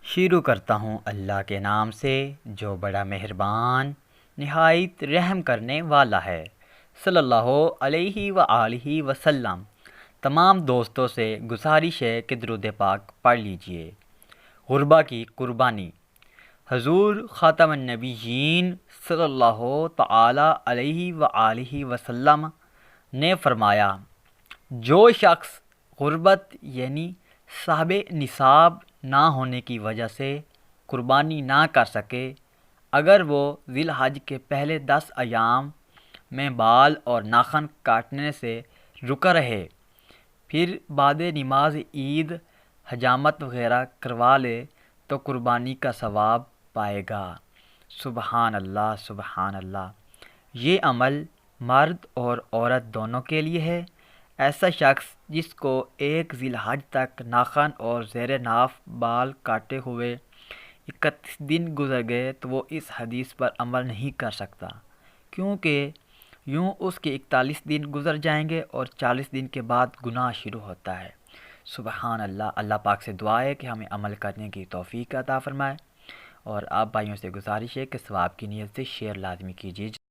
شروع کرتا ہوں اللہ کے نام سے جو بڑا مہربان نہایت رحم کرنے والا ہے۔ صلی اللہ علیہ وآلہ وسلم۔ تمام دوستوں سے گزارش ہے کہ درود پاک پڑھ لیجئے۔ غربا کی قربانی۔ حضور خاتم النبیین صلی اللہ تعالی علیہ وآلہ وسلم نے فرمایا، جو شخص غربت یعنی صاحب نصاب نہ ہونے کی وجہ سے قربانی نہ کر سکے، اگر وہ ذی الحج کے پہلے 10 ایام میں بال اور ناخن کاٹنے سے رکا رہے، پھر بعد نماز عید حجامت وغیرہ کروا لے تو قربانی کا ثواب پائے گا۔ سبحان اللہ، سبحان اللہ۔ یہ عمل مرد اور عورت دونوں کے لیے ہے۔ ایسا شخص جس کو ایک ذی الحج تک ناخن اور زیر ناف بال کاٹے ہوئے 31 دن گزر گئے تو وہ اس حدیث پر عمل نہیں کر سکتا، کیونکہ یوں اس کے 41 دن گزر جائیں گے اور 40 دن کے بعد گناہ شروع ہوتا ہے۔ سبحان اللہ۔ اللہ پاک سے دعا ہے کہ ہمیں عمل کرنے کی توفیق عطا فرمائے، اور آپ بھائیوں سے گزارش ہے کہ ثواب کی نیت سے شیئر لازمی کیجیے۔